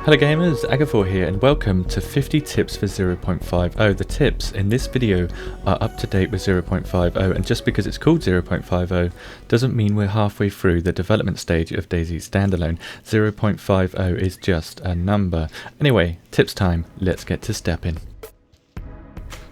Hello gamers, Agathor here and welcome to 50 tips for 0.50. The tips in this video are up to date with 0.50, and just because it's called 0.50 doesn't mean we're halfway through the development stage of DayZ standalone. 0.50 is just a number. Anyway, tips time, let's get to stepping.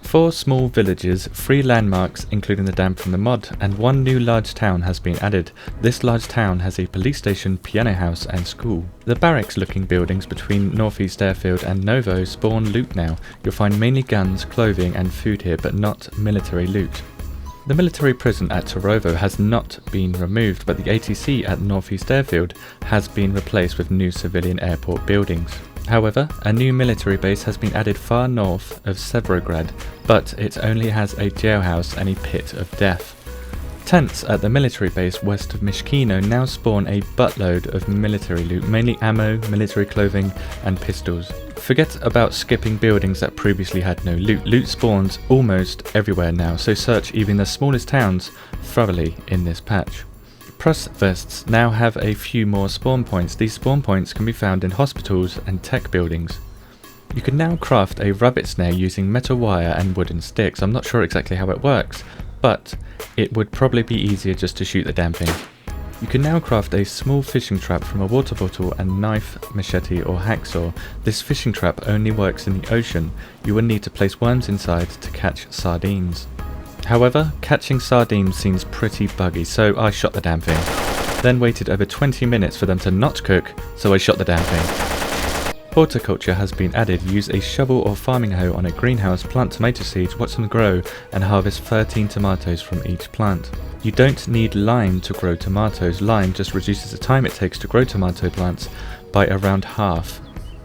4 small villages, 3 landmarks including the dam from the mod, and 1 new large town has been added. This large town has a police station, piano house and school. The barracks looking buildings between Northeast Airfield and Novo spawn loot now. You'll find mainly guns, clothing and food here, but not military loot. The military prison at Torovo has not been removed, but the ATC at Northeast Airfield has been replaced with new civilian airport buildings. However, a new military base has been added far north of Severograd, but it only has a jailhouse and a pit of death. Tents at the military base west of Mishkino now spawn a buttload of military loot, mainly ammo, military clothing and pistols. Forget about skipping buildings that previously had no loot. Loot spawns almost everywhere now, so search even the smallest towns thoroughly in this patch. Prus vests now have a few more spawn points. These spawn points can be found in hospitals and tech buildings. You can now craft a rabbit snare using metal wire and wooden sticks. I'm not sure exactly how it works, but it would probably be easier just to shoot the damn thing. You can now craft a small fishing trap from a water bottle and knife, machete or hacksaw. This fishing trap only works in the ocean. You will need to place worms inside to catch sardines. However, catching sardines seems pretty buggy, so I shot the damn thing. Then waited over 20 minutes for them to not cook, so I shot the damn thing. Horticulture has been added. Use a shovel or farming hoe on a greenhouse, plant tomato seeds, watch them grow, and harvest 13 tomatoes from each plant. You don't need lime to grow tomatoes. Lime just reduces the time it takes to grow tomato plants by around half.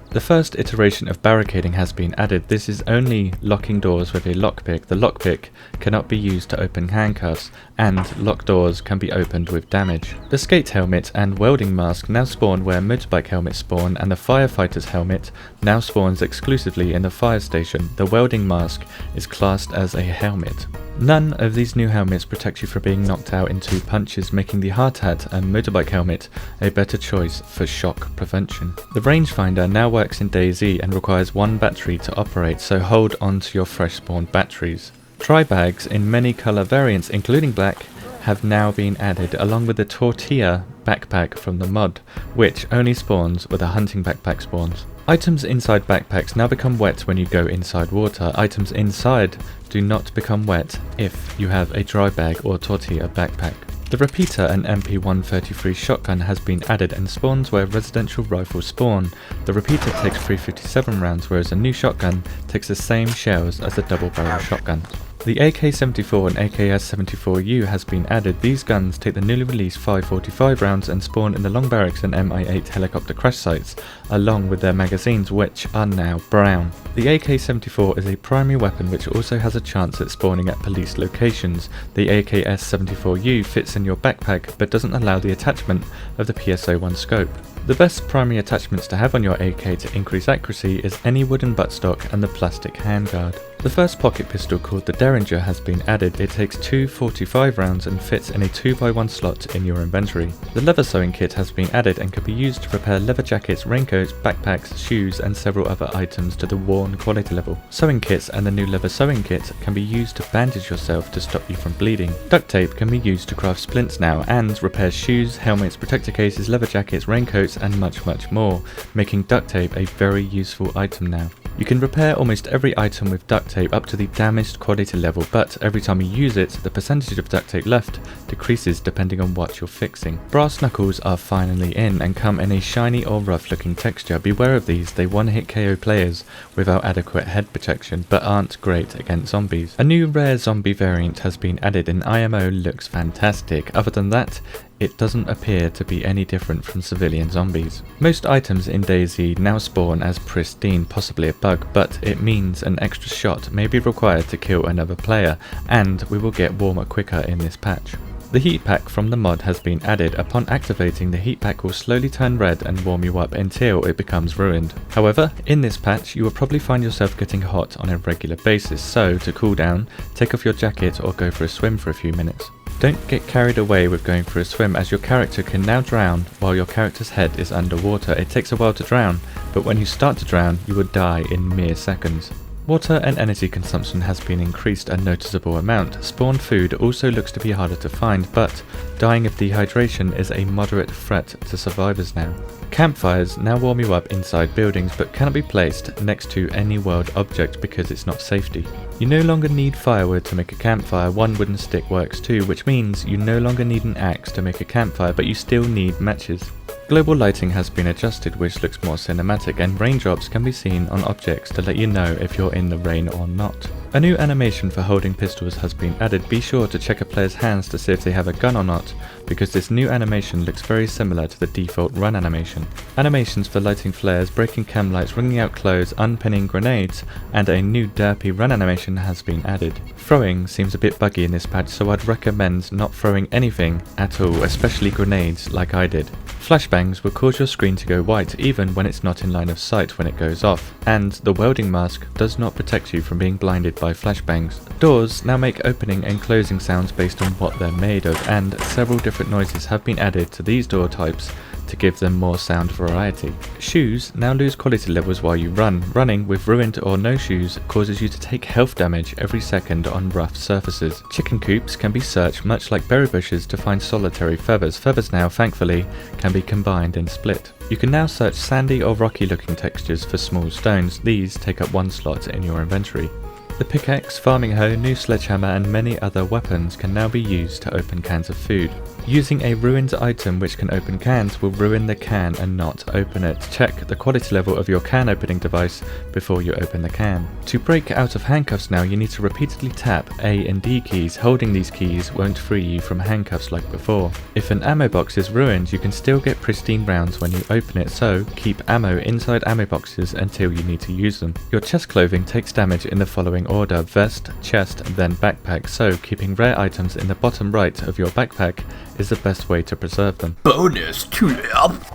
The first iteration of barricading has been added. This is only locking doors with a lockpick. The lockpick cannot be used to open handcuffs, and locked doors can be opened with damage. The skate helmet and welding mask now spawn where motorbike helmets spawn, and the firefighter's helmet now spawns exclusively in the fire station. The welding mask is classed as a helmet. None of these new helmets protect you from being knocked out in 2 punches, making the hard hat and motorbike helmet a better choice for shock prevention. The rangefinder now works in DayZ and requires 1 battery to operate, so hold on to your fresh spawned batteries. Dry bags in many colour variants, including black, have now been added, along with the tortilla backpack from the mod, which only spawns where the hunting backpack spawns. Items inside backpacks now become wet when you go inside water. Items inside do not become wet if you have a dry bag or tortilla backpack. The repeater and MP133 shotgun has been added and spawns where residential rifles spawn. The repeater takes 357 rounds, whereas a new shotgun takes the same shells as the double barrel shotgun. The AK-74 and AKS-74U has been added. These guns take the newly released 545 rounds and spawn in the long barracks and MI8 helicopter crash sites, along with their magazines, which are now brown. The AK-74 is a primary weapon which also has a chance at spawning at police locations. The AKS-74U fits in your backpack but doesn't allow the attachment of the PSO-1 scope. The best primary attachments to have on your AK to increase accuracy is any wooden buttstock and the plastic handguard. The first pocket pistol, called the Derringer, has been added. It takes 2 45 rounds and fits in a 2x1 slot in your inventory. The leather sewing kit has been added and can be used to repair leather jackets, raincoats, backpacks, shoes and several other items to the worn quality level. Sewing kits and the new leather sewing kit can be used to bandage yourself to stop you from bleeding. Duct tape can be used to craft splints now and repair shoes, helmets, protector cases, leather jackets, raincoats and much more, making duct tape a very useful item now. You can repair almost every item with duct tape up to the damaged quality level, but every time you use it, the percentage of duct tape left decreases depending on what you're fixing. Brass knuckles are finally in and come in a shiny or rough looking texture. Beware of these, they one-hit KO players without adequate head protection, but aren't great against zombies. A new rare zombie variant has been added and IMO looks fantastic. Other than that, it doesn't appear to be any different from civilian zombies. Most items in DayZ now spawn as pristine, possibly a bug, but it means an extra shot may be required to kill another player, and we will get warmer quicker in this patch. The heat pack from the mod has been added. Upon activating, the heat pack will slowly turn red and warm you up until it becomes ruined. However, in this patch you will probably find yourself getting hot on a regular basis, so to cool down, take off your jacket or go for a swim for a few minutes. Don't get carried away with going for a swim, as your character can now drown while your character's head is underwater. It takes a while to drown, but when you start to drown, you will die in mere seconds. Water and energy consumption has been increased a noticeable amount. Spawned food also looks to be harder to find, but dying of dehydration is a moderate threat to survivors now. Campfires now warm you up inside buildings, but cannot be placed next to any world object because it's not safety. You no longer need firewood to make a campfire. One wooden stick works too, which means you no longer need an axe to make a campfire, but you still need matches. Global lighting has been adjusted, which looks more cinematic, and raindrops can be seen on objects to let you know if you're in the rain or not. A new animation for holding pistols has been added. Be sure to check a player's hands to see if they have a gun or not, because this new animation looks very similar to the default run animation. Animations for lighting flares, breaking cam lights, wringing out clothes, unpinning grenades, and a new derpy run animation has been added. Throwing seems a bit buggy in this patch, so I'd recommend not throwing anything at all, especially grenades like I did. Flashbangs will cause your screen to go white even when it's not in line of sight when it goes off, and the welding mask does not protect you from being blinded by flashbangs. Doors now make opening and closing sounds based on what they're made of, and several different noises have been added to these door types to give them more sound variety. Shoes now lose quality levels while you run. Running with ruined or no shoes causes you to take health damage every second on rough surfaces. Chicken coops can be searched much like berry bushes to find solitary feathers. Feathers now, thankfully, can be combined and split. You can now search sandy or rocky looking textures for small stones. These take up one slot in your inventory. The pickaxe, farming hoe, new sledgehammer and many other weapons can now be used to open cans of food. Using a ruined item which can open cans will ruin the can and not open it. Check the quality level of your can opening device before you open the can. To break out of handcuffs now, you need to repeatedly tap A and D keys. Holding these keys won't free you from handcuffs like before. If an ammo box is ruined, you can still get pristine rounds when you open it, so keep ammo inside ammo boxes until you need to use them. Your chest clothing takes damage in the following order: vest, chest, then backpack, so keeping rare items in the bottom right of your backpack is the best way to preserve them. Bonus to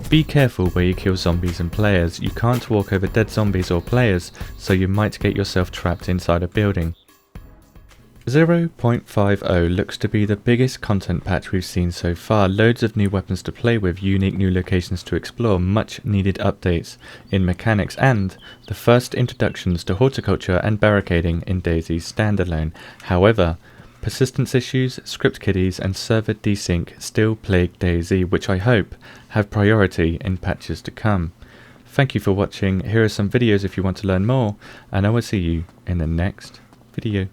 Be careful where you kill zombies and players. You can't walk over dead zombies or players, so you might get yourself trapped inside a building. 0.50 looks to be the biggest content patch we've seen so far. Loads of new weapons to play with, unique new locations to explore, much needed updates in mechanics, and the first introductions to horticulture and barricading in DayZ standalone. However, persistence issues, script kiddies and server desync still plague DayZ, which I hope have priority in patches to come. Thank you for watching. Here are some videos if you want to learn more, and I will see you in the next video.